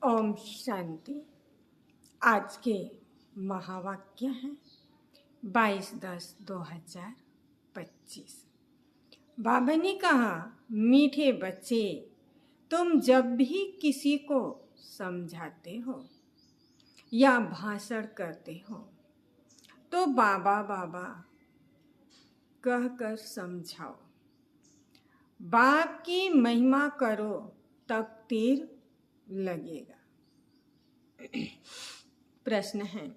ओम शांति। आज के महावाक्य हैं 22/10/2025। बाबा ने कहा, मीठे बच्चे, तुम जब भी किसी को समझाते हो या भाषण करते हो तो बाबा बाबा कहकर समझाओ। बाप की महिमा करो तब तीर लगेगा। प्रश्न है,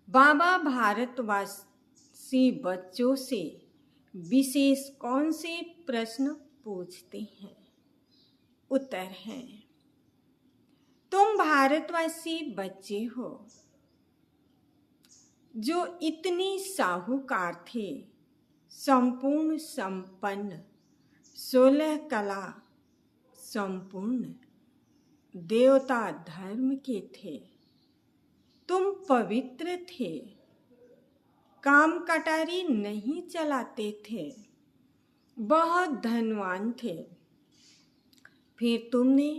बाबा भारतवासी बच्चों से विशेष कौन से प्रश्न पूछते हैं? उत्तर है, तुम भारतवासी बच्चे हो जो इतनी साहूकार थे, संपूर्ण संपन्न, 16 कला संपूर्ण देवता धर्म के थे। तुम पवित्र थे, काम कटारी नहीं चलाते थे, बहुत धनवान थे। फिर तुमने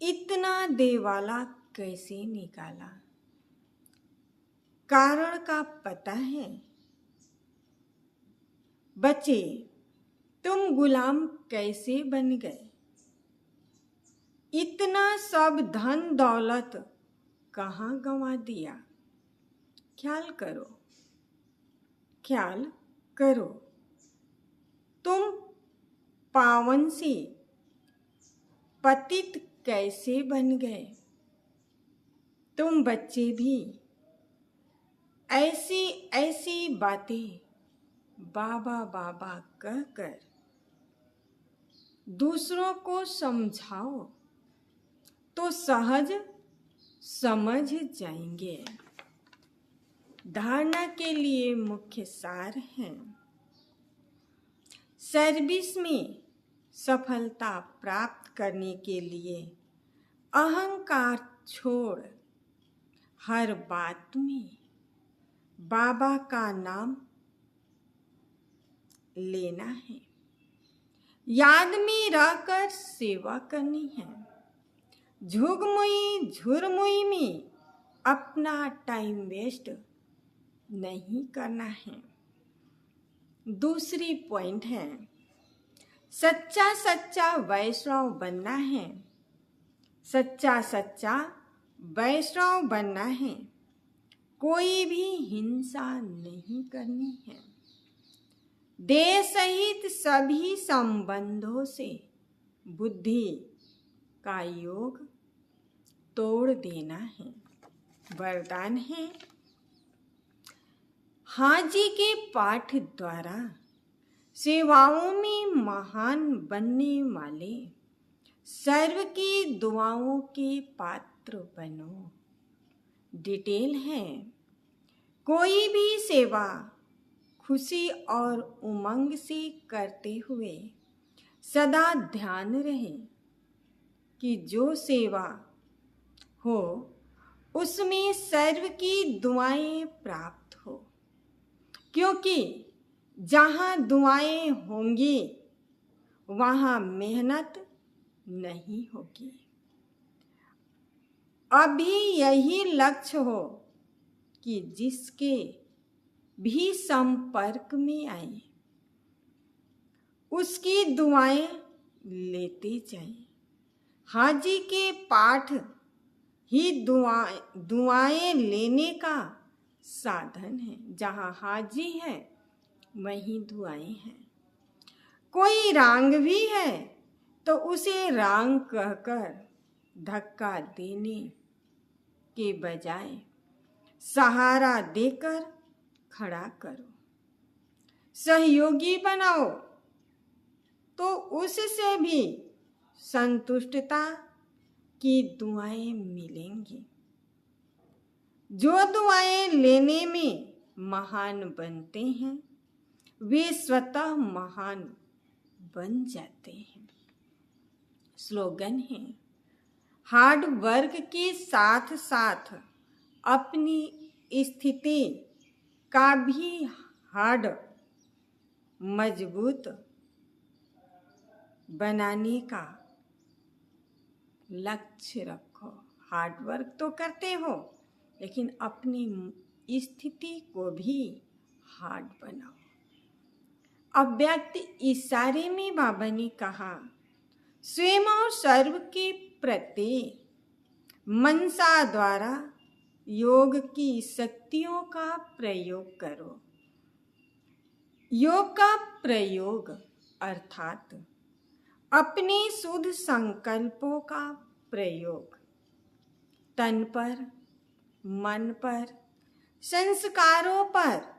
इतना देवाला कैसे निकाला? कारण का पता है? बच्चे, तुम गुलाम कैसे बन गए? इतना सब धन दौलत कहाँ गंवा दिया? ख्याल करो, ख्याल करो। तुम पावन से पतित कैसे बन गए? तुम बच्चे भी ऐसी ऐसी बातें बाबा बाबा कहकर दूसरों को समझाओ तो सहज समझ जाएंगे। धारणा के लिए मुख्य सार है, सर्विस में सफलता प्राप्त करने के लिए अहंकार छोड़ हर बात में बाबा का नाम लेना है, याद में रहकर सेवा करनी है, झुगमुई झुरमुई में अपना टाइम वेस्ट नहीं करना है। दूसरी पॉइंट है, सच्चा सच्चा वैष्णव बनना है, सच्चा सच्चा वैष्णव बनना है। कोई भी हिंसा नहीं करनी है, देह सहित सभी संबंधों से बुद्धि का योग तोड़ देना है। वरदान है, हाजी के पाठ द्वारा सेवाओं में महान बनने वाले सर्व की दुआओं के पात्र बनो। डिटेल है, कोई भी सेवा खुशी और उमंग से करते हुए सदा ध्यान रहे कि जो सेवा हो उसमें सर्व की दुआएं प्राप्त हो, क्योंकि जहाँ दुआएं होंगी वहाँ मेहनत नहीं होगी। अभी यही लक्ष्य हो कि जिसके भी संपर्क में आए उसकी दुआएं लेते जाएं। हाजी के पाठ ही दुआएं लेने का साधन है। जहाँ हाजी है वहीं दुआएं हैं। कोई रांग भी है तो उसे रांग कहकर धक्का देने के बजाय सहारा देकर खड़ा करो, सहयोगी बनाओ तो उससे भी संतुष्टता की दुआएं मिलेंगी। जो दुआएं लेने में महान बनते हैं वे स्वतः महान बन जाते हैं। स्लोगन है, हार्ड वर्क के साथ साथ अपनी स्थिति का भी हार्ड मजबूत बनाने का लक्ष्य रखो। हार्ड वर्क तो करते हो, लेकिन अपनी स्थिति को भी हार्ड बनाओ। अव्यक्त इशारे में बाबा ने कहा, स्वयं और सर्व के प्रति मनसा द्वारा योग की शक्तियों का प्रयोग करो। योग का प्रयोग अर्थात अपने शुद्ध संकल्पों का प्रयोग तन पर, मन पर, संस्कारों पर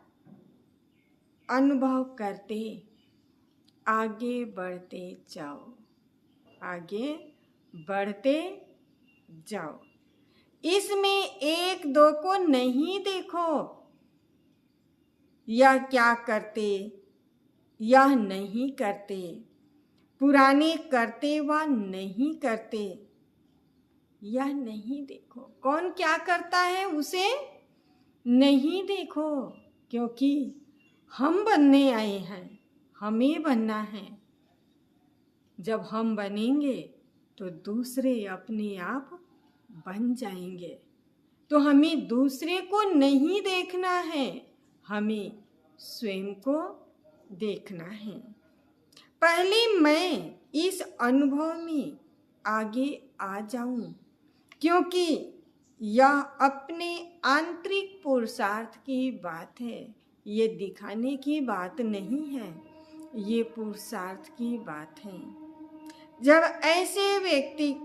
अनुभव करते आगे बढ़ते जाओ। आगे बढ़ते जाओ। इसमें एक दो को नहीं देखो, यह क्या करते, यह नहीं करते, पुराने करते व नहीं करते, यह नहीं देखो। कौन क्या करता है उसे नहीं देखो, क्योंकि हम बनने आए हैं, हमें बनना है। जब हम बनेंगे तो दूसरे अपने आप बन जाएंगे। तो हमें दूसरे को नहीं देखना है, हमें स्वयं को देखना है। पहले मैं इस अनुभव में आगे आ जाऊं, क्योंकि यह अपने आंतरिक पुरुषार्थ की बात है। ये दिखाने की बात नहीं है, ये पुरुषार्थ की बात है। जब ऐसे व्यक्तिगत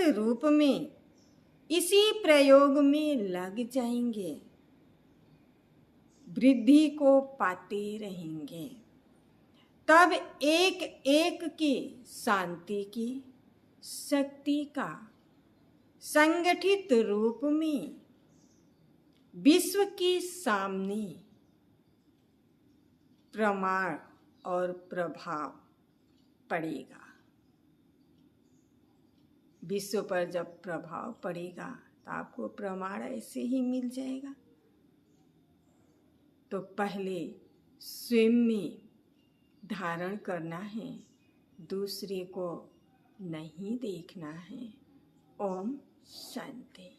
रूप में इसी प्रयोग में लग जाएंगे, वृद्धि को पाते रहेंगे, तब एक एक की शांति की शक्ति का संगठित रूप में विश्व के सामने प्रमाण और प्रभाव पड़ेगा। विश्व पर जब प्रभाव पड़ेगा तो आपको प्रमाण ऐसे ही मिल जाएगा। तो पहले स्वयं में धारण करना है, दूसरे को नहीं देखना है। ओम शांति।